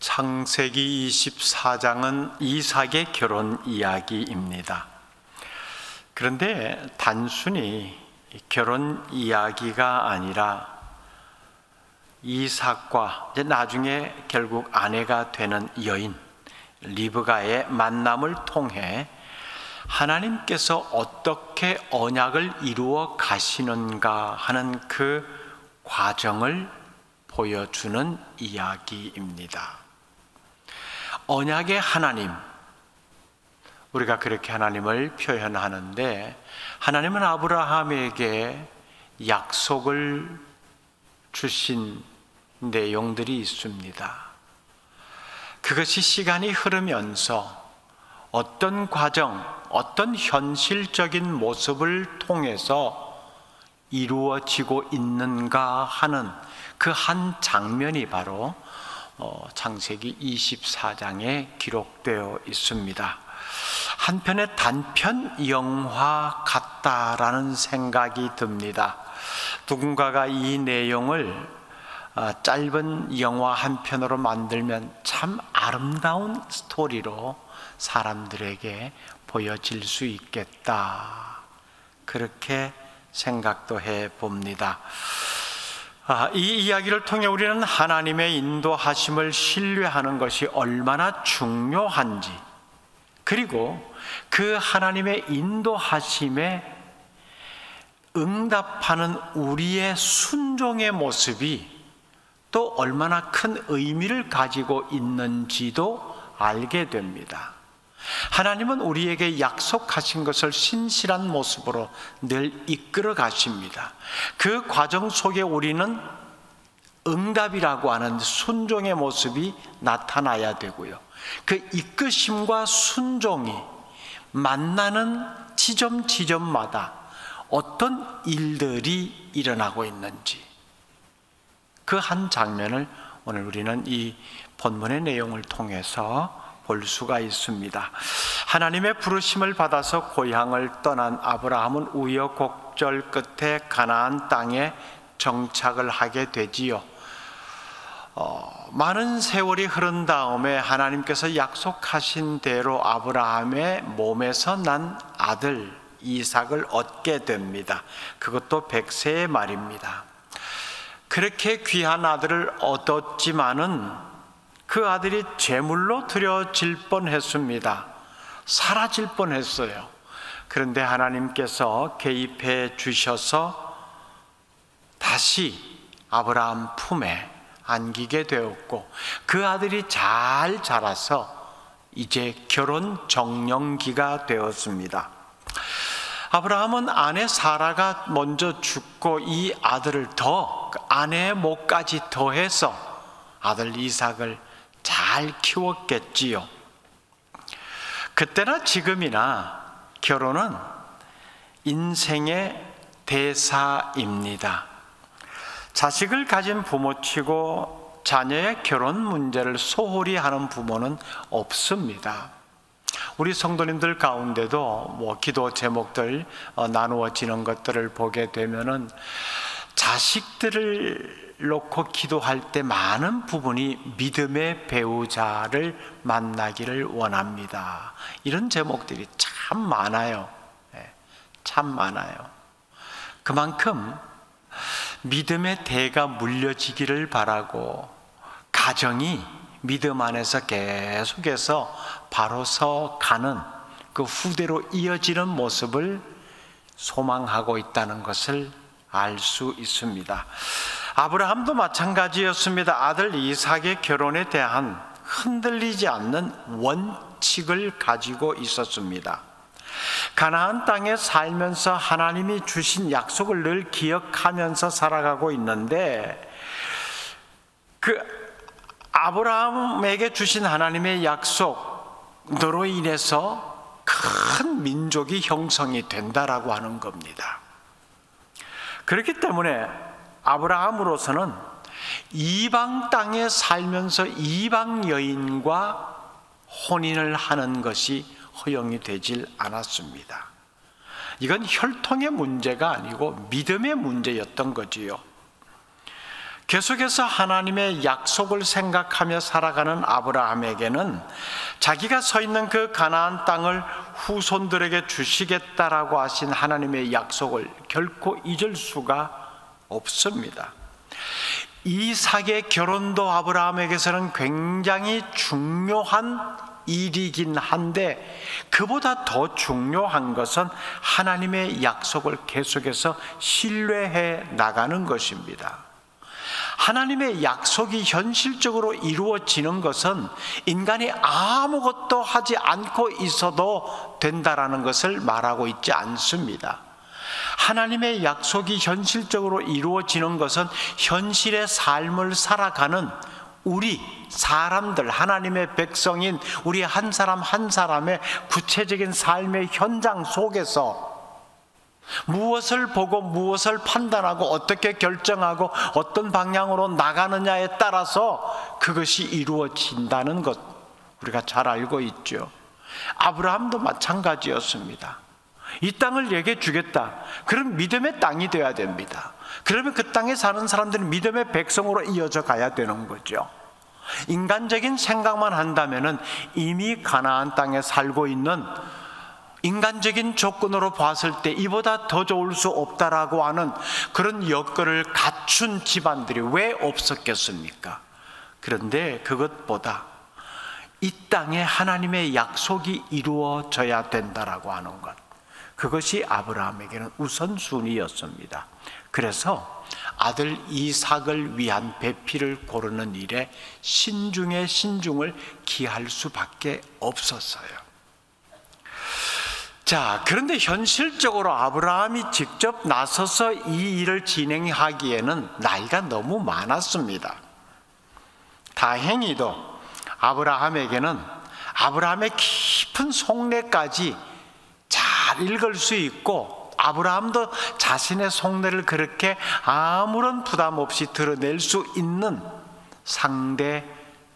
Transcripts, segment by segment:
창세기 24장은 이삭의 결혼 이야기입니다. 그런데 단순히 결혼 이야기가 아니라 이삭과 이제 나중에 결국 아내가 되는 여인 리브가의 만남을 통해 하나님께서 어떻게 언약을 이루어 가시는가 하는 그 과정을 보여주는 이야기입니다. 언약의 하나님, 우리가 그렇게 하나님을 표현하는데, 하나님은 아브라함에게 약속을 주신 내용들이 있습니다. 그것이 시간이 흐르면서 어떤 과정, 어떤 현실적인 모습을 통해서 이루어지고 있는가 하는 그 한 장면이 바로 창세기 24장에 기록되어 있습니다. 한편의 단편 영화 같다라는 생각이 듭니다. 누군가가 이 내용을 짧은 영화 한 편으로 만들면 참 아름다운 스토리로 사람들에게 보여질 수 있겠다, 그렇게 생각도 해봅니다. 이 이야기를 통해 우리는 하나님의 인도하심을 신뢰하는 것이 얼마나 중요한지, 그리고 그 하나님의 인도하심에 응답하는 우리의 순종의 모습이 또 얼마나 큰 의미를 가지고 있는지도 알게 됩니다. 하나님은 우리에게 약속하신 것을 신실한 모습으로 늘 이끌어 가십니다. 그 과정 속에 우리는 응답이라고 하는 순종의 모습이 나타나야 되고요, 그 이끄심과 순종이 만나는 지점마다 어떤 일들이 일어나고 있는지, 그 한 장면을 오늘 우리는 이 본문의 내용을 통해서 볼 수가 있습니다. 하나님의 부르심을 받아서 고향을 떠난 아브라함은 우여곡절 끝에 가나안 땅에 정착을 하게 되지요. 많은 세월이 흐른 다음에 하나님께서 약속하신 대로 아브라함의 몸에서 난 아들 이삭을 얻게 됩니다. 그것도 100세의 말입니다. 그렇게 귀한 아들을 얻었지만은 그 아들이 제물로 드려질 뻔했습니다. 사라질 뻔했어요. 그런데 하나님께서 개입해 주셔서 다시 아브라함 품에 안기게 되었고, 그 아들이 잘 자라서 이제 결혼 정년기가 되었습니다. 아브라함은 아내 사라가 먼저 죽고 이 아들을 아내의 목까지 더해서 아들 이삭을 잘 키웠겠지요. 그때나 지금이나 결혼은 인생의 대사입니다. 자식을 가진 부모치고 자녀의 결혼 문제를 소홀히 하는 부모는 없습니다. 우리 성도님들 가운데도 기도 제목들 나누어지는 것들을 보게 되면은 자식들을 놓고 기도할 때 많은 부분이 믿음의 배우자를 만나기를 원합니다. 이런 제목들이 참 많아요. 참 많아요. 그만큼 믿음의 대가 물려지기를 바라고, 가정이 믿음 안에서 계속해서 바로 서 가는 그 후대로 이어지는 모습을 소망하고 있다는 것을 알 수 있습니다. 아브라함도 마찬가지였습니다. 아들 이삭의 결혼에 대한 흔들리지 않는 원칙을 가지고 있었습니다. 가나안 땅에 살면서 하나님이 주신 약속을 늘 기억하면서 살아가고 있는데, 그 아브라함에게 주신 하나님의 약속으로 인해서 큰 민족이 형성이 된다라고 하는 겁니다. 그렇기 때문에 아브라함으로서는 이방 땅에 살면서 이방 여인과 혼인을 하는 것이 허용이 되질 않았습니다. 이건 혈통의 문제가 아니고 믿음의 문제였던 거지요. 계속해서 하나님의 약속을 생각하며 살아가는 아브라함에게는 자기가 서 있는 그 가나안 땅을 후손들에게 주시겠다라고 하신 하나님의 약속을 결코 잊을 수가 없습니다. 이삭의 결혼도 아브라함에게서는 굉장히 중요한 일이긴 한데, 그보다 더 중요한 것은 하나님의 약속을 계속해서 신뢰해 나가는 것입니다. 하나님의 약속이 현실적으로 이루어지는 것은 인간이 아무것도 하지 않고 있어도 된다라는 것을 말하고 있지 않습니다. 하나님의 약속이 현실적으로 이루어지는 것은 현실의 삶을 살아가는 우리 사람들, 하나님의 백성인 우리 한 사람 한 사람의 구체적인 삶의 현장 속에서 무엇을 보고 무엇을 판단하고 어떻게 결정하고 어떤 방향으로 나가느냐에 따라서 그것이 이루어진다는 것, 우리가 잘 알고 있죠. 아브라함도 마찬가지였습니다. 이 땅을 내게 주겠다. 그럼 믿음의 땅이 되어야 됩니다. 그러면 그 땅에 사는 사람들은 믿음의 백성으로 이어져 가야 되는 거죠. 인간적인 생각만 한다면은 이미 가나안 땅에 살고 있는, 인간적인 조건으로 봤을 때 이보다 더 좋을 수 없다라고 하는 그런 여건을 갖춘 집안들이 왜 없었겠습니까? 그런데 그것보다 이 땅에 하나님의 약속이 이루어져야 된다라고 하는 것, 그것이 아브라함에게는 우선순위였습니다. 그래서 아들 이삭을 위한 배필을 고르는 일에 신중에 신중을 기할 수밖에 없었어요. 자, 그런데 현실적으로 아브라함이 직접 나서서 이 일을 진행하기에는 나이가 너무 많았습니다. 다행히도 아브라함에게는 아브라함의 깊은 속내까지 잘 읽을 수 있고, 아브라함도 자신의 속내를 그렇게 아무런 부담 없이 드러낼 수 있는 상대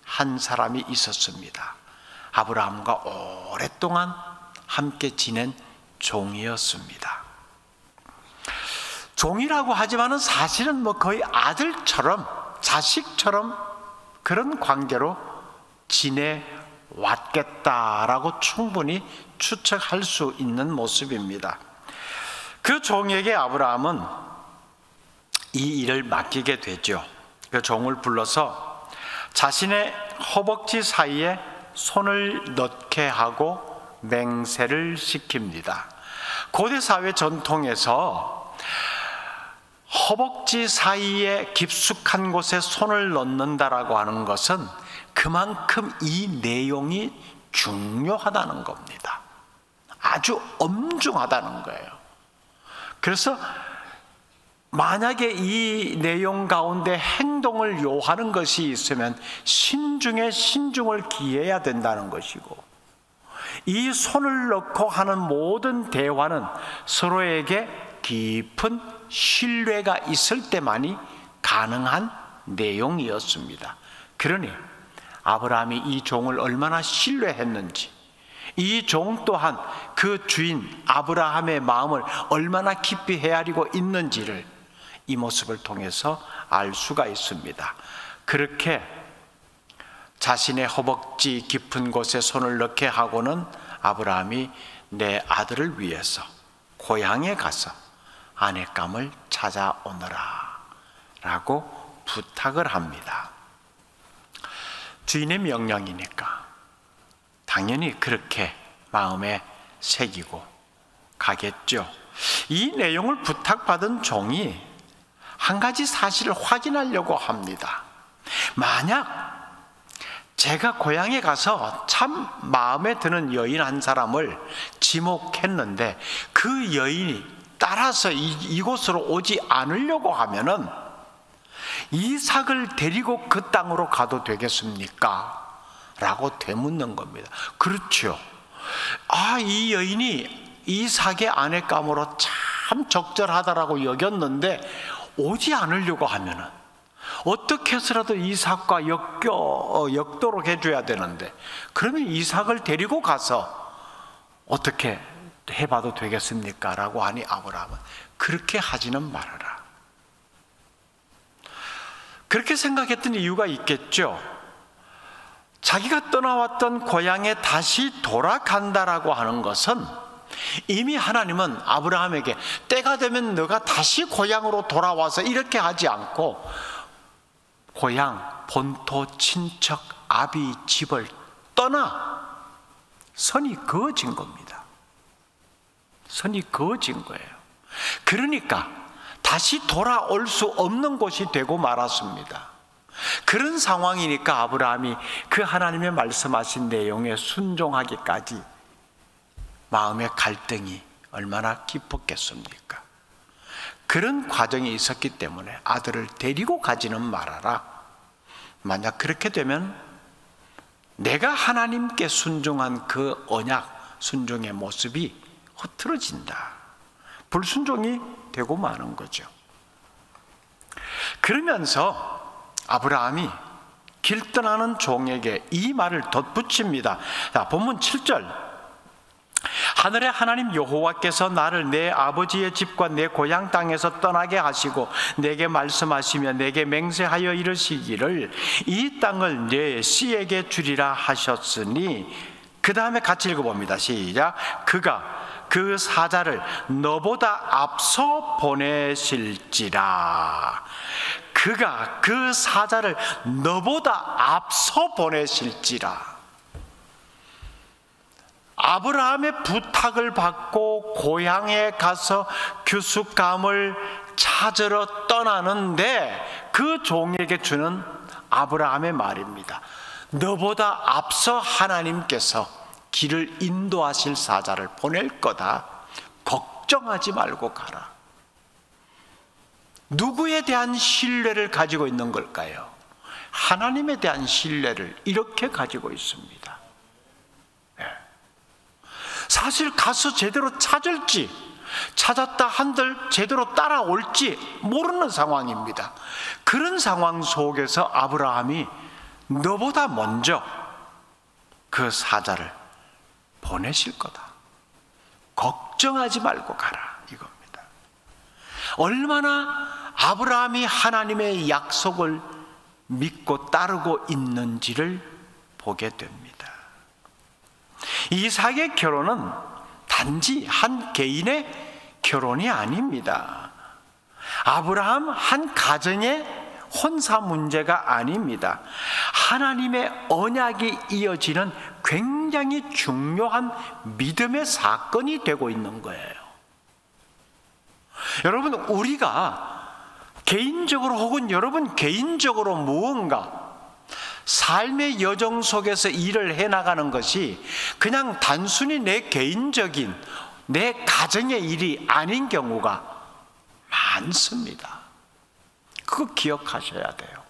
한 사람이 있었습니다. 아브라함과 오랫동안 함께 지낸 종이었습니다. 종이라고 하지만은 사실은 거의 아들처럼, 자식처럼 그런 관계로 지내왔겠다라고 충분히 추측할 수 있는 모습입니다. 그 종에게 아브라함은 이 일을 맡기게 되죠. 그 종을 불러서 자신의 허벅지 사이에 손을 넣게 하고 맹세를 시킵니다. 고대 사회 전통에서 허벅지 사이에 깊숙한 곳에 손을 넣는다라고 하는 것은 그만큼 이 내용이 중요하다는 겁니다. 아주 엄중하다는 거예요. 그래서 만약에 이 내용 가운데 행동을 요하는 것이 있으면 신중에 신중을 기해야 된다는 것이고, 이 손을 넣고 하는 모든 대화는 서로에게 깊은 신뢰가 있을 때만이 가능한 내용이었습니다. 그러니 아브라함이 이 종을 얼마나 신뢰했는지, 이 종 또한 그 주인 아브라함의 마음을 얼마나 깊이 헤아리고 있는지를 이 모습을 통해서 알 수가 있습니다. 그렇게 자신의 허벅지 깊은 곳에 손을 넣게 하고는 아브라함이 내 아들을 위해서 고향에 가서 아내감을 찾아오너라 라고 부탁을 합니다. 주인의 명령이니까 당연히 그렇게 마음에 새기고 가겠죠. 이 내용을 부탁받은 종이 한 가지 사실을 확인하려고 합니다. 만약 제가 고향에 가서 참 마음에 드는 여인 한 사람을 지목했는데 그 여인이 따라서 이곳으로 오지 않으려고 하면은 이삭을 데리고 그 땅으로 가도 되겠습니까? 라고 되묻는 겁니다. 그렇죠. 이 여인이 이삭의 아내감으로 참 적절하다라고 여겼는데 오지 않으려고 하면은 어떻게 해서라도 이삭과 엮도록 해줘야 되는데, 그러면 이삭을 데리고 가서 어떻게 해봐도 되겠습니까? 라고 하니 아브라함은 그렇게 하지는 말아라. 그렇게 생각했던 이유가 있겠죠. 자기가 떠나왔던 고향에 다시 돌아간다라고 하는 것은 이미 하나님은 아브라함에게 때가 되면 너가 다시 고향으로 돌아와서 이렇게 하지 않고 고향, 본토, 친척, 아비 집을 떠나 선이 그어진 겁니다. 선이 그어진 거예요. 그러니까 다시 돌아올 수 없는 곳이 되고 말았습니다. 그런 상황이니까 아브라함이 그 하나님의 말씀하신 내용에 순종하기까지 마음의 갈등이 얼마나 깊었겠습니까? 그런 과정이 있었기 때문에 아들을 데리고 가지는 말아라. 만약 그렇게 되면 내가 하나님께 순종한 그 언약, 순종의 모습이 흐트러진다. 불순종이 되고 마는 거죠. 그러면서 아브라함이 길 떠나는 종에게 이 말을 덧붙입니다. 자, 본문 7절. 하늘의 하나님 여호와께서 나를 내 아버지의 집과 내 고향 땅에서 떠나게 하시고 내게 말씀하시며 내게 맹세하여 이르시기를 이 땅을 내 씨에게 주리라 하셨으니, 그 다음에 같이 읽어봅니다. 시작. 그가 그 사자를 너보다 앞서 보내실지라. 그가 그 사자를 너보다 앞서 보내실지라. 아브라함의 부탁을 받고 고향에 가서 규숙감을 찾으러 떠나는데 그 종에게 주는 아브라함의 말입니다. 너보다 앞서 하나님께서 길을 인도하실 사자를 보낼 거다. 걱정하지 말고 가라. 누구에 대한 신뢰를 가지고 있는 걸까요? 하나님에 대한 신뢰를 이렇게 가지고 있습니다. 사실 가서 제대로 찾을지, 찾았다 한들 제대로 따라올지 모르는 상황입니다. 그런 상황 속에서 아브라함이 너보다 먼저 그 사자를 보내실 거다. 걱정하지 말고 가라, 이겁니다. 얼마나 아브라함이 하나님의 약속을 믿고 따르고 있는지를 보게 됩니다. 이삭의 결혼은 단지 한 개인의 결혼이 아닙니다. 아브라함 한 가정의 혼사 문제가 아닙니다. 하나님의 언약이 이어지는 굉장히 중요한 믿음의 사건이 되고 있는 거예요. 여러분, 우리가 개인적으로 혹은 여러분 개인적으로 무언가 삶의 여정 속에서 일을 해나가는 것이 그냥 단순히 내 개인적인 내 가정의 일이 아닌 경우가 많습니다. 그거 기억하셔야 돼요.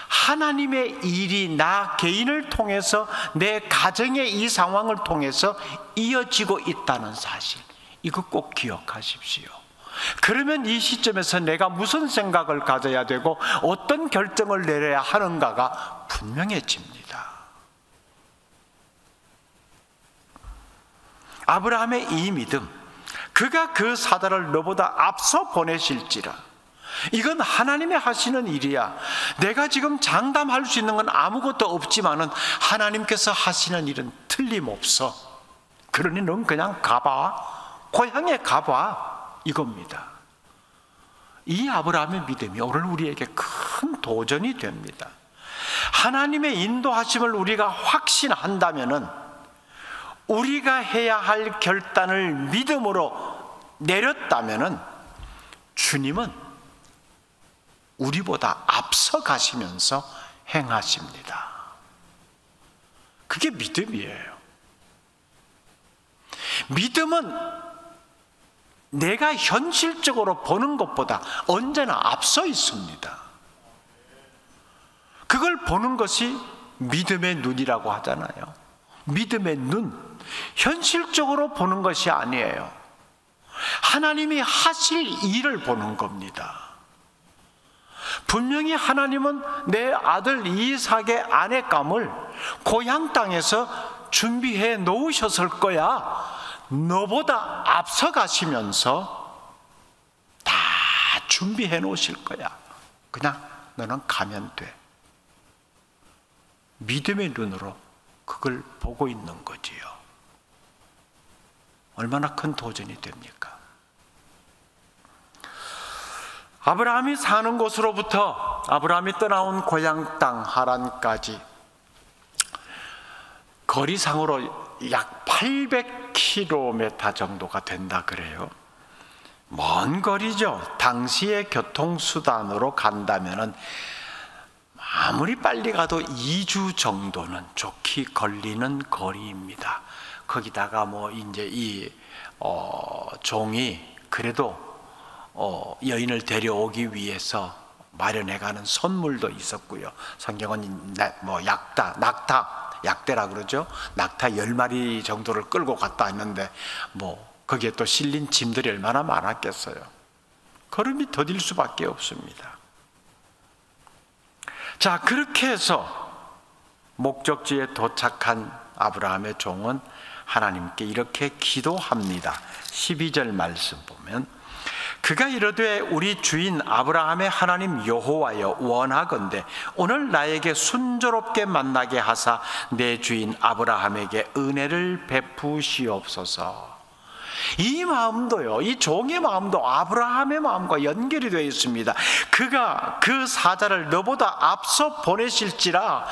하나님의 일이 나 개인을 통해서 내 가정의 이 상황을 통해서 이어지고 있다는 사실, 이거 꼭 기억하십시오. 그러면 이 시점에서 내가 무슨 생각을 가져야 되고 어떤 결정을 내려야 하는가가 분명해집니다. 아브라함의 이 믿음, 그가 그 사자를 너보다 앞서 보내실지라. 이건 하나님이 하시는 일이야. 내가 지금 장담할 수 있는 건 아무것도 없지만은 하나님께서 하시는 일은 틀림없어. 그러니 넌 그냥 가봐. 고향에 가봐. 이겁니다. 이 아브라함의 믿음이 오늘 우리에게 큰 도전이 됩니다. 하나님의 인도하심을 우리가 확신한다면은 우리가 해야 할 결단을 믿음으로 내렸다면은 주님은 우리보다 앞서 가시면서 행하십니다. 그게 믿음이에요. 믿음은 내가 현실적으로 보는 것보다 언제나 앞서 있습니다. 그걸 보는 것이 믿음의 눈이라고 하잖아요. 믿음의 눈, 현실적으로 보는 것이 아니에요. 하나님이 하실 일을 보는 겁니다. 분명히 하나님은 내 아들 이삭의 아내감을 고향 땅에서 준비해 놓으셨을 거야. 너보다 앞서 가시면서 다 준비해 놓으실 거야. 그냥 너는 가면 돼. 믿음의 눈으로 그걸 보고 있는 거지요. 얼마나 큰 도전이 됩니까? 아브라함이 사는 곳으로부터 아브라함이 떠나온 고향 땅 하란까지 거리상으로 약 800km 정도가 된다 그래요. 먼 거리죠. 당시의 교통수단으로 간다면은 아무리 빨리 가도 2주 정도는 좋게 걸리는 거리입니다. 거기다가 뭐 이제 이 종이 그래도 여인을 데려오기 위해서 마련해가는 선물도 있었고요. 성경은 뭐 약대라 그러죠. 낙타 10마리 정도를 끌고 갔다 했는데 뭐 거기에 또 실린 짐들이 얼마나 많았겠어요. 걸음이 더딜 수밖에 없습니다. 자, 그렇게 해서 목적지에 도착한 아브라함의 종은 하나님께 이렇게 기도합니다. 12절 말씀 보면 그가 이르되 우리 주인 아브라함의 하나님 여호와여 원하건대 오늘 나에게 순조롭게 만나게 하사 내 주인 아브라함에게 은혜를 베푸시옵소서. 이 마음도요, 이 종의 마음도 아브라함의 마음과 연결이 되어 있습니다. 그가 그 사자를 너보다 앞서 보내실지라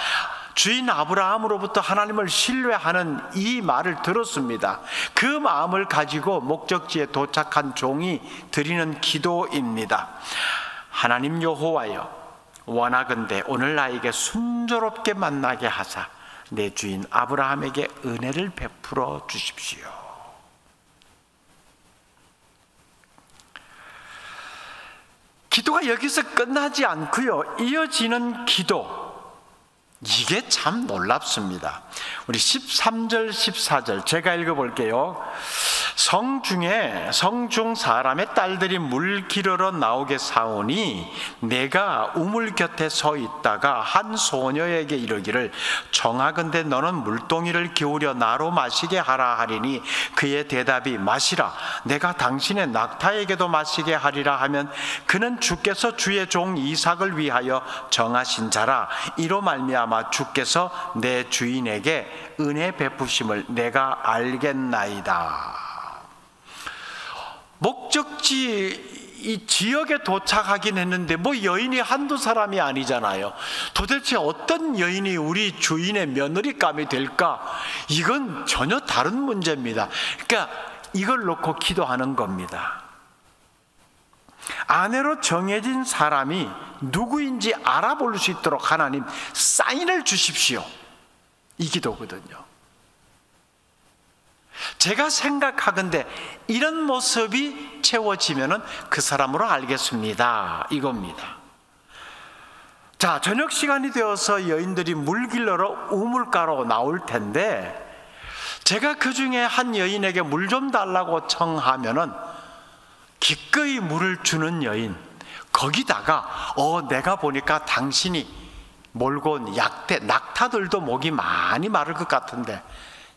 주인 아브라함으로부터 하나님을 신뢰하는 이 말을 들었습니다. 그 마음을 가지고 목적지에 도착한 종이 드리는 기도입니다. 하나님 여호와여 원하건대 오늘 나에게 순조롭게 만나게 하사 내 주인 아브라함에게 은혜를 베풀어 주십시오. 기도가 여기서 끝나지 않고요, 이어지는 기도, 이게 참 놀랍습니다. 우리 13절 14절 제가 읽어볼게요. 성중 사람의 딸들이 물 기르러 나오게 사오니 내가 우물 곁에 서 있다가 한 소녀에게 이르기를 청하건대 너는 물동이를 기울여 나로 마시게 하라 하리니 그의 대답이 마시라 내가 당신의 낙타에게도 마시게 하리라 하면 그는 주께서 주의 종 이삭을 위하여 정하신 자라 이로 말미암아 주께서 내 주인에게 은혜 베푸심을 내가 알겠나이다. 목적지 이 지역에 도착하긴 했는데 뭐 여인이 한두 사람이 아니잖아요. 도대체 어떤 여인이 우리 주인의 며느리감이 될까? 이건 전혀 다른 문제입니다. 그러니까 이걸 놓고 기도하는 겁니다. 아내로 정해진 사람이 누구인지 알아볼 수 있도록 하나님 사인을 주십시오. 이 기도거든요. 제가 생각하건대 이런 모습이 채워지면은 그 사람으로 알겠습니다. 이겁니다. 자, 저녁 시간이 되어서 여인들이 물 길러러 우물가로 나올 텐데 제가 그 중에 한 여인에게 물 좀 달라고 청하면은 기꺼이 물을 주는 여인, 거기다가 내가 보니까 당신이 몰고 온 낙타들도 목이 많이 마를 것 같은데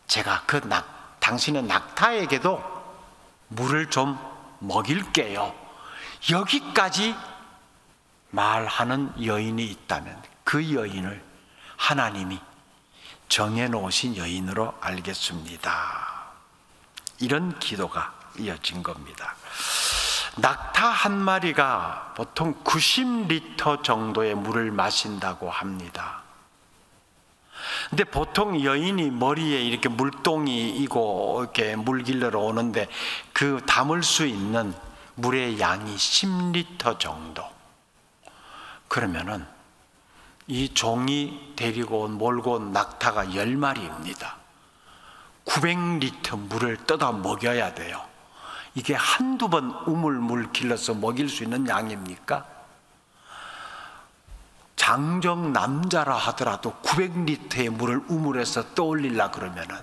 제가 당신의 낙타에게도 물을 좀 먹일게요. 여기까지 말하는 여인이 있다면 그 여인을 하나님이 정해놓으신 여인으로 알겠습니다. 이런 기도가 이어진 겁니다. 낙타 한 마리가 보통 90리터 정도의 물을 마신다고 합니다. 근데 보통 여인이 머리에 이렇게 물동이 이고 이렇게 물 길러러 오는데 그 담을 수 있는 물의 양이 10리터 정도. 그러면은 이 종이 데리고 몰고 온 낙타가 10마리입니다. 900리터 물을 떠다 먹여야 돼요. 이게 한두 번 우물물 길러서 먹일 수 있는 양입니까? 장정 남자라 하더라도 900리터의 물을 우물에서 떠올리려 그러면은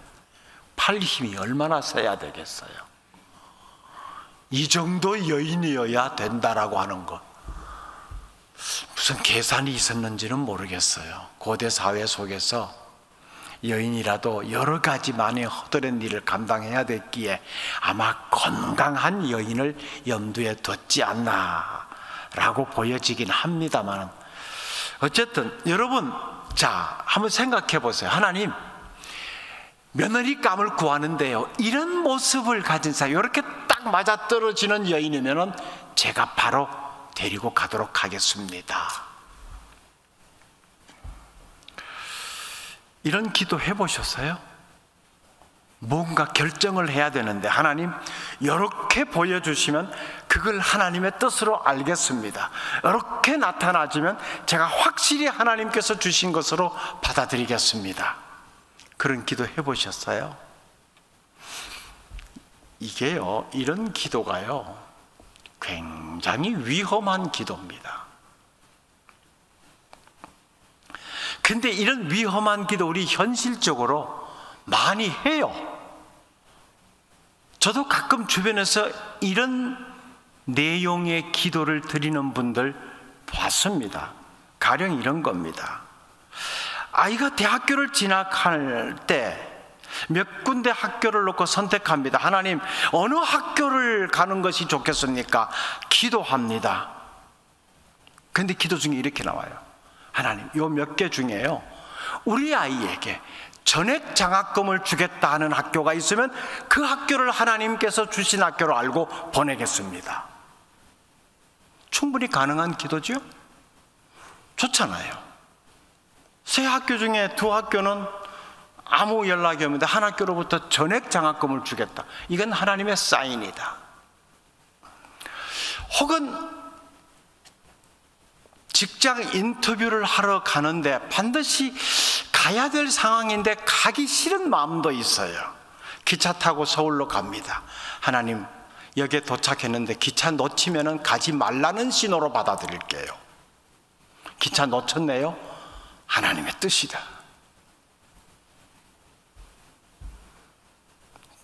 팔 힘이 얼마나 세야 되겠어요? 이 정도 여인이어야 된다라고 하는 것, 무슨 계산이 있었는지는 모르겠어요. 고대 사회 속에서 여인이라도 여러 가지 많이 허드렛 일을 감당해야 됐기에 아마 건강한 여인을 염두에 뒀지 않나 라고 보여지긴 합니다만 어쨌든 여러분, 자, 한번 생각해 보세요. 하나님, 며느리감을 구하는데요, 이런 모습을 가진 사람, 이렇게 딱 맞아떨어지는 여인이면 제가 바로 데리고 가도록 하겠습니다. 이런 기도 해보셨어요? 뭔가 결정을 해야 되는데 하나님 이렇게 보여주시면 그걸 하나님의 뜻으로 알겠습니다. 이렇게 나타나지면 제가 확실히 하나님께서 주신 것으로 받아들이겠습니다. 그런 기도 해보셨어요? 이게요, 이런 기도가요, 굉장히 위험한 기도입니다. 근데 이런 위험한 기도 우리 현실적으로 많이 해요. 저도 가끔 주변에서 이런 내용의 기도를 드리는 분들 봤습니다. 가령 이런 겁니다. 아이가 대학교를 진학할 때 몇 군데 학교를 놓고 선택합니다. 하나님, 어느 학교를 가는 것이 좋겠습니까? 기도합니다. 근데 기도 중에 이렇게 나와요. 하나님, 요 몇 개 중에요, 우리 아이에게 전액 장학금을 주겠다 하는 학교가 있으면 그 학교를 하나님께서 주신 학교로 알고 보내겠습니다. 충분히 가능한 기도죠? 좋잖아요. 세 학교 중에 두 학교는 아무 연락이 없는데 한 학교로부터 전액 장학금을 주겠다. 이건 하나님의 사인이다. 혹은 직장 인터뷰를 하러 가는데 반드시 가야 될 상황인데 가기 싫은 마음도 있어요. 기차 타고 서울로 갑니다. 하나님, 여기에 도착했는데 기차 놓치면 가지 말라는 신호로 받아들일게요. 기차 놓쳤네요? 하나님의 뜻이다.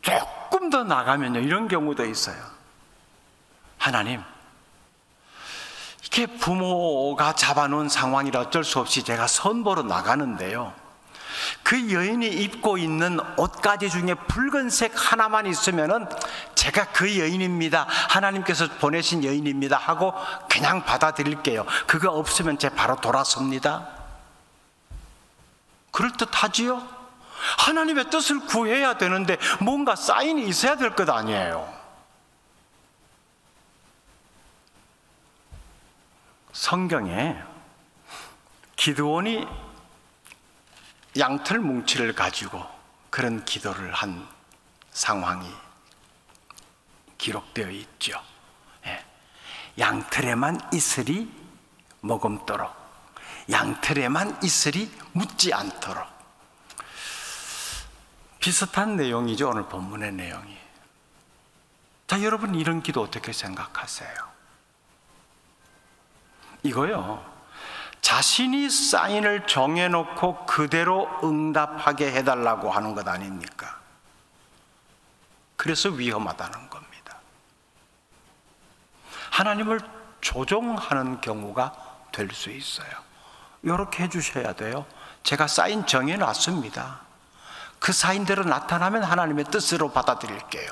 조금 더 나가면요, 이런 경우도 있어요. 하나님, 이렇게 부모가 잡아놓은 상황이라 어쩔 수 없이 제가 선보러 나가는데요, 그 여인이 입고 있는 옷가지 중에 붉은색 하나만 있으면은 제가 그 여인입니다, 하나님께서 보내신 여인입니다 하고 그냥 받아들일게요. 그거 없으면 제가 바로 돌아섭니다. 그럴듯하지요? 하나님의 뜻을 구해야 되는데 뭔가 사인이 있어야 될 것 아니에요. 성경에 기드온이 양털 뭉치를 가지고 그런 기도를 한 상황이 기록되어 있죠. 양털에만 이슬이 머금도록, 양털에만 이슬이 묻지 않도록. 비슷한 내용이죠, 오늘 본문의 내용이. 자, 여러분, 이런 기도 어떻게 생각하세요? 이거요, 자신이 사인을 정해놓고 그대로 응답하게 해달라고 하는 것 아닙니까? 그래서 위험하다는 겁니다. 하나님을 조종하는 경우가 될 수 있어요. 이렇게 해주셔야 돼요. 제가 사인 정해놨습니다. 그 사인대로 나타나면 하나님의 뜻으로 받아들일게요.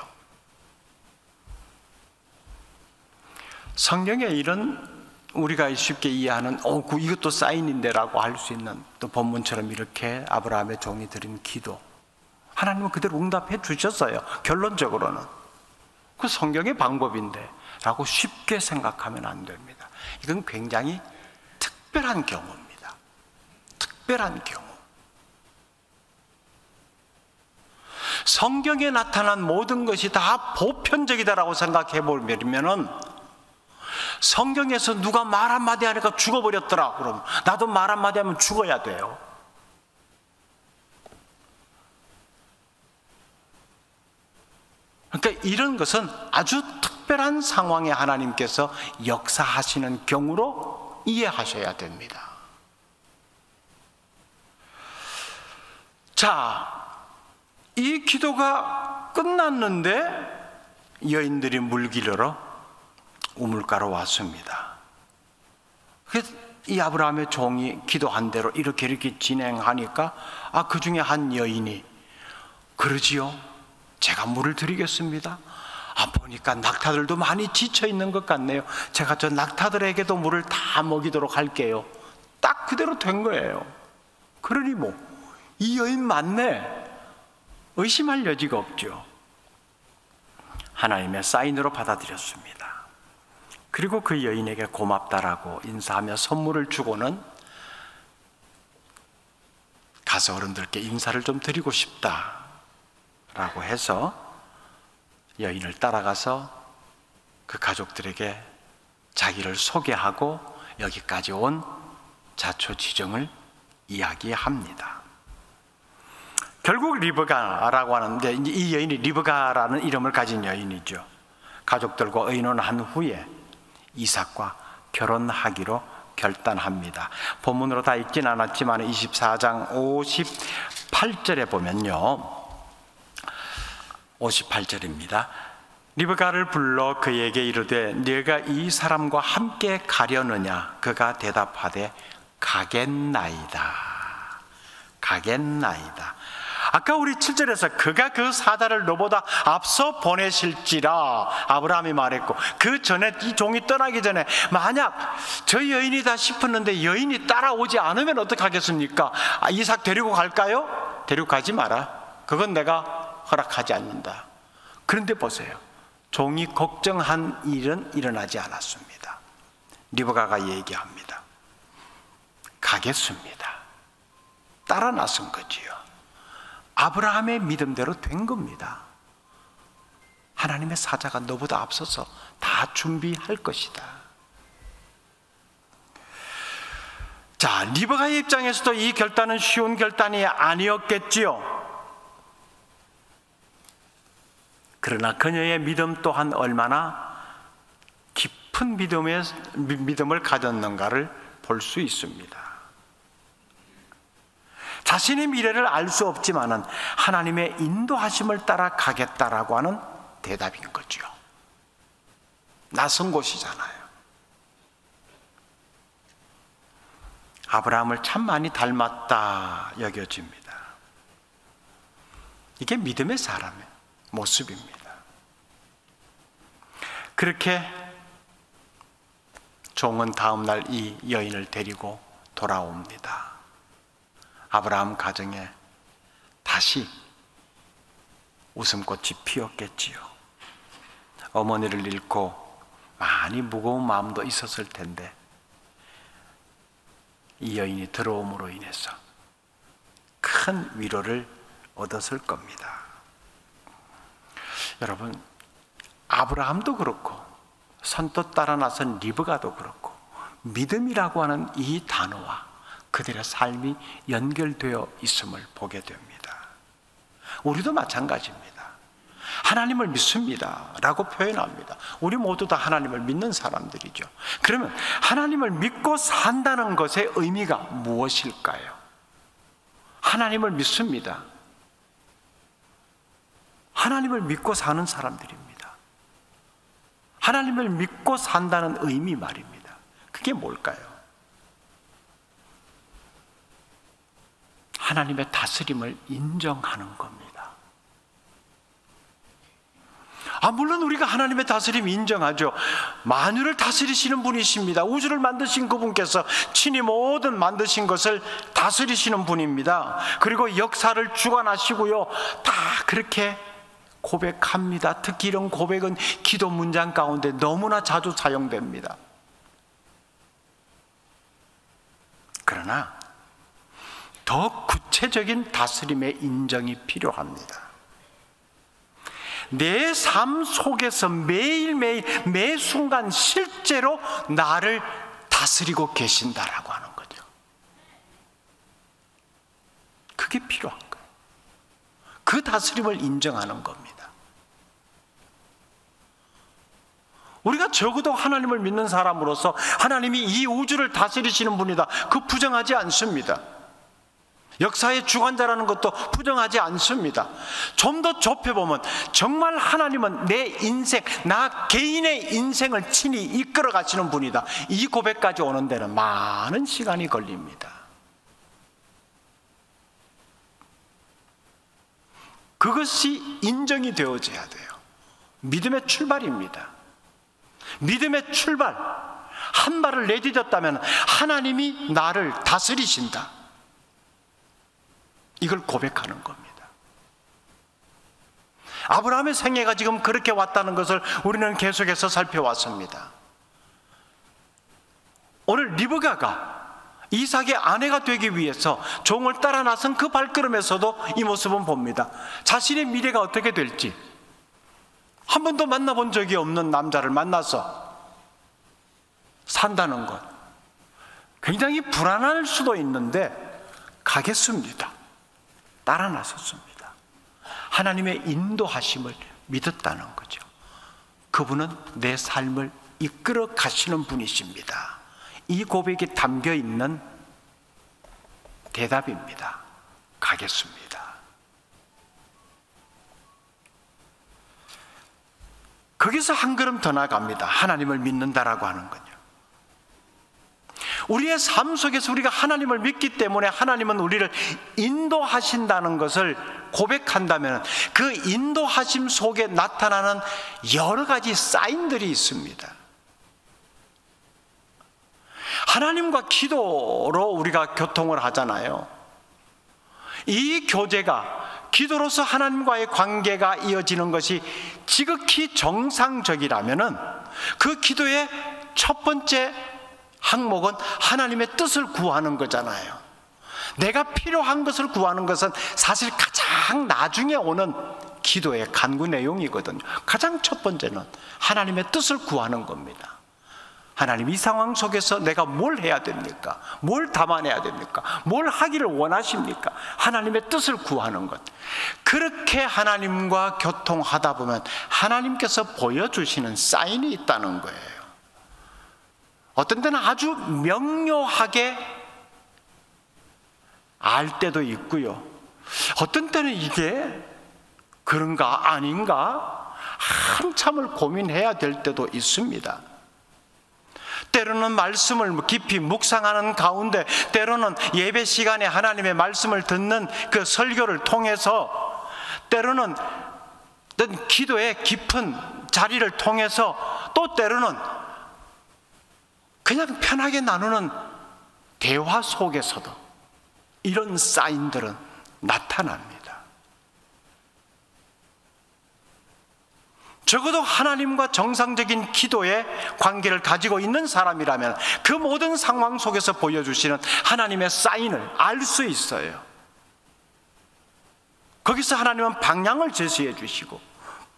성경에 이런 우리가 쉽게 이해하는 이것도 사인인데 라고 할 수 있는, 또 본문처럼 이렇게 아브라함의 종이 드린 기도, 하나님은 그대로 응답해 주셨어요. 결론적으로는 그 성경의 방법인데 라고 쉽게 생각하면 안 됩니다. 이건 굉장히 특별한 경우입니다. 특별한 경우. 성경에 나타난 모든 것이 다 보편적이다라고 생각해 보면은, 성경에서 누가 말 한마디 하니까 죽어버렸더라 그러면 나도 말 한마디 하면 죽어야 돼요. 그러니까 이런 것은 아주 특별한 상황에 하나님께서 역사하시는 경우로 이해하셔야 됩니다. 자, 이 기도가 끝났는데 여인들이 물기르러 우물가로 왔습니다. 이 아브라함의 종이 기도한 대로 이렇게 진행하니까 그 중에 한 여인이, 그러지요, 제가 물을 드리겠습니다. 보니까 낙타들도 많이 지쳐 있는 것 같네요. 제가 저 낙타들에게도 물을 다 먹이도록 할게요. 딱 딱 그대로 된 거예요. 그러니 뭐 이 여인 맞네, 의심할 여지가 없죠. 하나님의 사인으로 받아들였습니다. 그리고 그 여인에게 고맙다라고 인사하며 선물을 주고는 가서 어른들께 인사를 좀 드리고 싶다라고 해서 여인을 따라가서 그 가족들에게 자기를 소개하고 여기까지 온 자초지종을 이야기합니다. 결국 리브가라고 하는데, 이 여인이 리브가라는 이름을 가진 여인이죠. 가족들과 의논한 후에 이삭과 결혼하기로 결단합니다. 본문으로 다 읽진 않았지만 24장 58절에 보면요, 58절입니다. 리브가를 불러 그에게 이르되 네가 이 사람과 함께 가려느냐? 그가 대답하되 가겠나이다. 가겠나이다. 아까 우리 7절에서 그가 그 사다를 너보다 앞서 보내실지라 아브라함이 말했고, 그 전에 이 종이 떠나기 전에 만약 저 여인이다 싶었는데 여인이 따라오지 않으면 어떡하겠습니까? 이삭 데리고 갈까요? 데리고 가지 마라. 그건 내가 허락하지 않는다. 그런데 보세요, 종이 걱정한 일은 일어나지 않았습니다. 리브가가 얘기합니다. 가겠습니다. 따라 나선 거지요. 아브라함의 믿음대로 된 겁니다. 하나님의 사자가 너보다 앞서서 다 준비할 것이다. 자, 리브가의 입장에서도 이 결단은 쉬운 결단이 아니었겠지요. 그러나 그녀의 믿음 또한 얼마나 깊은 믿음을 가졌는가를 볼 수 있습니다. 자신의 미래를 알 수 없지만은 하나님의 인도하심을 따라 가겠다라고 하는 대답인 거죠. 낯선 곳이잖아요. 아브라함을 참 많이 닮았다 여겨집니다. 이게 믿음의 사람의 모습입니다. 그렇게 종은 다음 날 이 여인을 데리고 돌아옵니다. 아브라함 가정에 다시 웃음꽃이 피었겠지요. 어머니를 잃고 많이 무거운 마음도 있었을 텐데 이 여인이 들어옴으로 인해서 큰 위로를 얻었을 겁니다. 여러분, 아브라함도 그렇고 선뜻 따라 나선 리브가도 그렇고 믿음이라고 하는 이 단어와 그들의 삶이 연결되어 있음을 보게 됩니다. 우리도 마찬가지입니다. 하나님을 믿습니다 라고 표현합니다. 우리 모두 다 하나님을 믿는 사람들이죠. 그러면 하나님을 믿고 산다는 것의 의미가 무엇일까요? 하나님을 믿습니다. 하나님을 믿고 사는 사람들입니다. 하나님을 믿고 산다는 의미 말입니다. 그게 뭘까요? 하나님의 다스림을 인정하는 겁니다. 물론 우리가 하나님의 다스림 인정하죠. 만유를 다스리시는 분이십니다. 우주를 만드신 그분께서 친히 모든 만드신 것을 다스리시는 분입니다. 그리고 역사를 주관하시고요, 다 그렇게 고백합니다. 특히 이런 고백은 기도 문장 가운데 너무나 자주 사용됩니다. 그러나 더 구체적인 다스림의 인정이 필요합니다. 내 삶 속에서 매일매일 매 순간 실제로 나를 다스리고 계신다라고 하는 거죠. 그게 필요한 거예요. 그 다스림을 인정하는 겁니다. 우리가 적어도 하나님을 믿는 사람으로서 하나님이 이 우주를 다스리시는 분이다, 그 부정하지 않습니다. 역사의 주관자라는 것도 부정하지 않습니다. 좀 더 좁혀보면 정말 하나님은 내 인생, 나 개인의 인생을 친히 이끌어 가시는 분이다, 이 고백까지 오는 데는 많은 시간이 걸립니다. 그것이 인정이 되어져야 돼요. 믿음의 출발입니다. 믿음의 출발, 한 발을 내딛었다면 하나님이 나를 다스리신다. 이걸 고백하는 겁니다. 아브라함의 생애가 지금 그렇게 왔다는 것을 우리는 계속해서 살펴왔습니다. 오늘 리브가가 이삭의 아내가 되기 위해서 종을 따라 나선 그 발걸음에서도 이 모습은 봅니다. 자신의 미래가 어떻게 될지, 한 번도 만나본 적이 없는 남자를 만나서 산다는 것, 굉장히 불안할 수도 있는데 가겠습니다. 따라 나섰습니다. 하나님의 인도하심을 믿었다는 거죠. 그분은 내 삶을 이끌어 가시는 분이십니다. 이 고백이 담겨 있는 대답입니다. 가겠습니다. 거기서 한 걸음 더 나갑니다. 하나님을 믿는다라고 하는 건요. 우리의 삶 속에서 우리가 하나님을 믿기 때문에 하나님은 우리를 인도하신다는 것을 고백한다면 그 인도하심 속에 나타나는 여러 가지 사인들이 있습니다. 하나님과 기도로 우리가 교통을 하잖아요. 이 교제가, 기도로서 하나님과의 관계가 이어지는 것이 지극히 정상적이라면은 그 기도의 첫 번째 항목은 하나님의 뜻을 구하는 거잖아요. 내가 필요한 것을 구하는 것은 사실 가장 나중에 오는 기도의 간구 내용이거든요. 가장 첫 번째는 하나님의 뜻을 구하는 겁니다. 하나님, 이 상황 속에서 내가 뭘 해야 됩니까? 뭘 담아내야 됩니까? 뭘 하기를 원하십니까? 하나님의 뜻을 구하는 것. 그렇게 하나님과 교통하다 보면 하나님께서 보여주시는 사인이 있다는 거예요. 어떤 때는 아주 명료하게 알 때도 있고요. 어떤 때는 이게 그런가 아닌가 한참을 고민해야 될 때도 있습니다. 때로는 말씀을 깊이 묵상하는 가운데, 때로는 예배 시간에 하나님의 말씀을 듣는 그 설교를 통해서, 때로는 어떤 기도의 깊은 자리를 통해서, 또 때로는 그냥 편하게 나누는 대화 속에서도 이런 사인들은 나타납니다. 적어도 하나님과 정상적인 기도의 관계를 가지고 있는 사람이라면 그 모든 상황 속에서 보여주시는 하나님의 사인을 알 수 있어요. 거기서 하나님은 방향을 제시해 주시고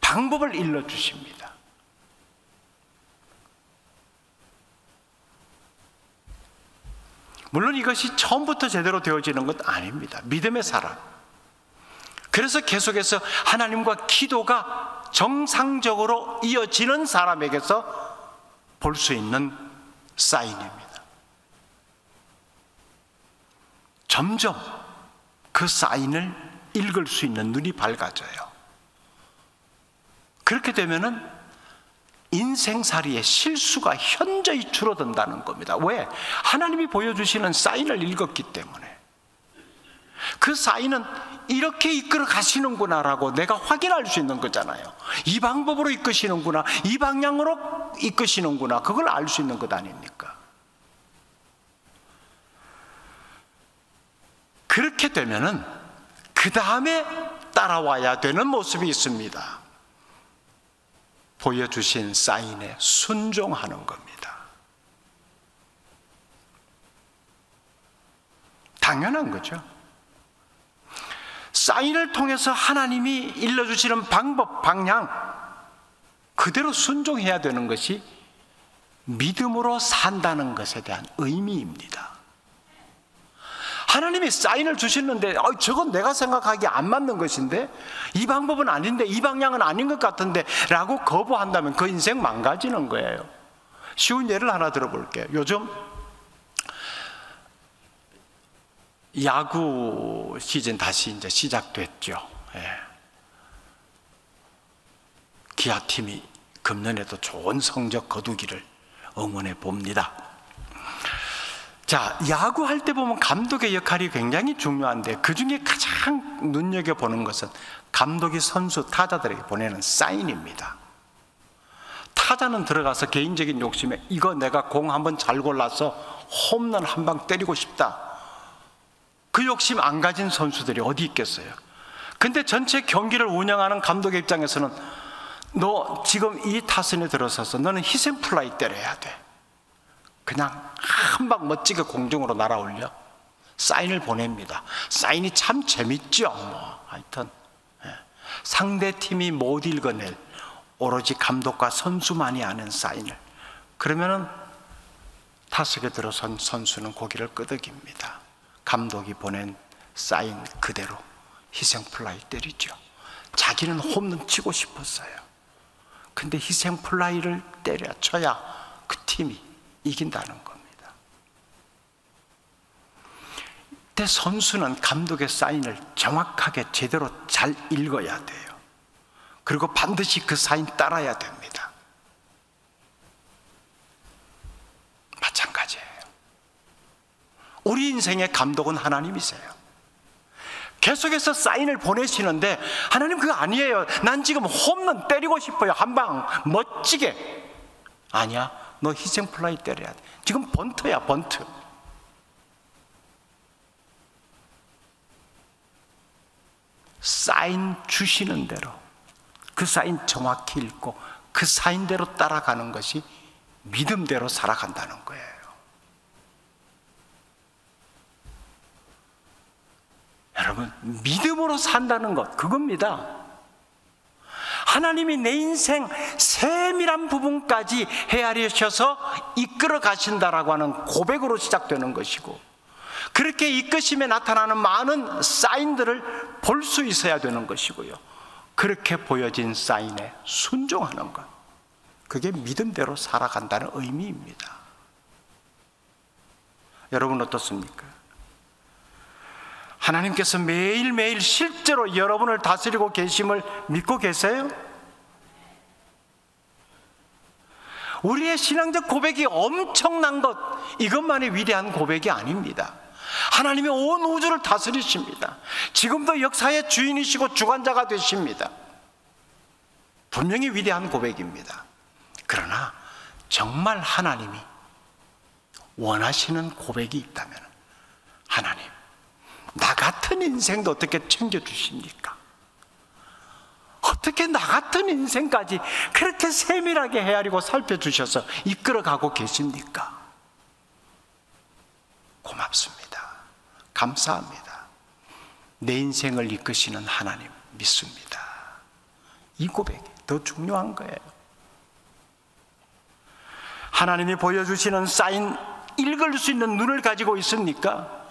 방법을 일러 주십니다. 물론 이것이 처음부터 제대로 되어지는 것 아닙니다. 믿음의 사람. 그래서 계속해서 하나님과 기도가 정상적으로 이어지는 사람에게서 볼 수 있는 사인입니다. 점점 그 사인을 읽을 수 있는 눈이 밝아져요. 그렇게 되면은 인생살이의 실수가 현저히 줄어든다는 겁니다. 왜? 하나님이 보여주시는 사인을 읽었기 때문에. 그 사인은 이렇게 이끌어 가시는구나라고 내가 확인할 수 있는 거잖아요. 이 방법으로 이끄시는구나, 이 방향으로 이끄시는구나, 그걸 알 수 있는 것 아닙니까? 그렇게 되면은 그 다음에 따라와야 되는 모습이 있습니다. 보여주신 사인에 순종하는 겁니다. 당연한 거죠. 사인을 통해서 하나님이 일러주시는 방법, 방향 그대로 순종해야 되는 것이 믿음으로 산다는 것에 대한 의미입니다. 하나님이 사인을 주시는데 저건 내가 생각하기에 안 맞는 것인데, 이 방법은 아닌데, 이 방향은 아닌 것 같은데 라고 거부한다면 그 인생 망가지는 거예요. 쉬운 예를 하나 들어볼게요. 요즘 야구 시즌 다시 이제 시작됐죠. 예. 기아팀이 금년에도 좋은 성적 거두기를 응원해 봅니다. 자, 야구할 때 보면 감독의 역할이 굉장히 중요한데 그 중에 가장 눈여겨보는 것은 감독이 선수, 타자들에게 보내는 사인입니다. 타자는 들어가서 개인적인 욕심에 이거 내가 공 한번 잘 골라서 홈런 한 방 때리고 싶다. 그 욕심 안 가진 선수들이 어디 있겠어요? 근데 전체 경기를 운영하는 감독의 입장에서는 너 지금 이 타선에 들어서서 너는 희생 플라이 때려야 돼. 그냥 한 방 멋지게 공중으로 날아올려. 사인을 보냅니다. 사인이 참 재밌죠. 하여튼 상대 팀이 못 읽어낼 오로지 감독과 선수만이 아는 사인을. 그러면은 타석에 들어선 선수는 고개를 끄덕입니다. 감독이 보낸 사인 그대로 희생 플라이 때리죠. 자기는 홈런 치고 싶었어요. 근데 희생 플라이를 때려쳐야 그 팀이 이긴다는 겁니다. 이때 선수는 감독의 사인을 정확하게 제대로 잘 읽어야 돼요. 그리고 반드시 그 사인 따라야 됩니다. 마찬가지예요. 우리 인생의 감독은 하나님이세요. 계속해서 사인을 보내시는데 하나님 그거 아니에요. 난 지금 홈런 때리고 싶어요. 한 방 멋지게. 아니야, 너 희생 플라이 때려야 돼. 지금 번트야, 번트. 사인 주시는 대로 그 사인 정확히 읽고 그 사인대로 따라가는 것이 믿음대로 살아간다는 거예요. 여러분, 믿음으로 산다는 것, 그겁니다. 하나님이 내 인생 세밀한 부분까지 헤아리셔서 이끌어 가신다라고 하는 고백으로 시작되는 것이고, 그렇게 이끄심에 나타나는 많은 사인들을 볼 수 있어야 되는 것이고요. 그렇게 보여진 사인에 순종하는 것, 그게 믿음대로 살아간다는 의미입니다. 여러분 어떻습니까? 하나님께서 매일매일 실제로 여러분을 다스리고 계심을 믿고 계세요? 우리의 신앙적 고백이 엄청난 것, 이것만이 위대한 고백이 아닙니다. 하나님이 온 우주를 다스리십니다. 지금도 역사의 주인이시고 주관자가 되십니다. 분명히 위대한 고백입니다. 그러나 정말 하나님이 원하시는 고백이 있다면, 하나님, 나 같은 인생도 어떻게 챙겨주십니까? 어떻게 나 같은 인생까지 그렇게 세밀하게 헤아리고 살펴주셔서 이끌어가고 계십니까? 고맙습니다. 감사합니다. 내 인생을 이끄시는 하나님 믿습니다. 이 고백이 더 중요한 거예요. 하나님이 보여주시는 사인, 읽을 수 있는 눈을 가지고 있습니까?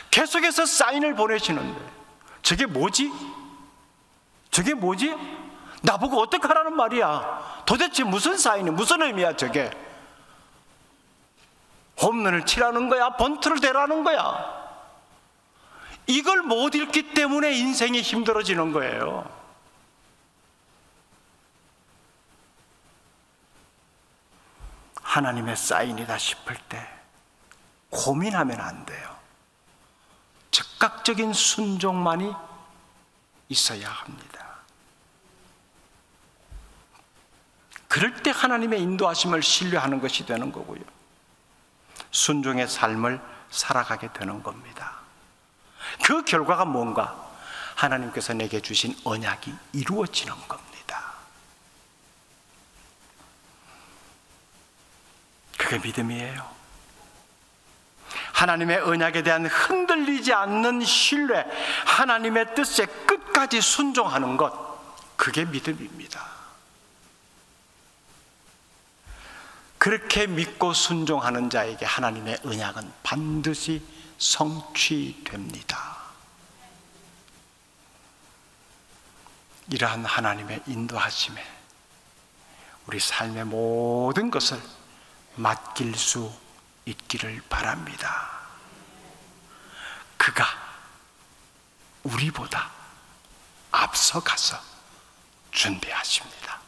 계속해서 사인을 보내시는데 저게 뭐지? 저게 뭐지? 나보고 어떡하라는 말이야? 도대체 무슨 사인이, 무슨 의미야 저게? 홈런을 치라는 거야? 번트를 대라는 거야? 이걸 못 읽기 때문에 인생이 힘들어지는 거예요. 하나님의 사인이다 싶을 때 고민하면 안 돼요. 즉각적인 순종만이 있어야 합니다. 그럴 때 하나님의 인도하심을 신뢰하는 것이 되는 거고요. 순종의 삶을 살아가게 되는 겁니다. 그 결과가 뭔가? 하나님께서 내게 주신 언약이 이루어지는 겁니다. 그게 믿음이에요. 하나님의 언약에 대한 흔들리지 않는 신뢰, 하나님의 뜻에 끝까지 순종하는 것, 그게 믿음입니다. 그렇게 믿고 순종하는 자에게 하나님의 언약은 반드시 성취됩니다. 이러한 하나님의 인도하심에 우리 삶의 모든 것을 맡길 수 있기를 바랍니다. 그가 우리보다 앞서가서 준비하십니다.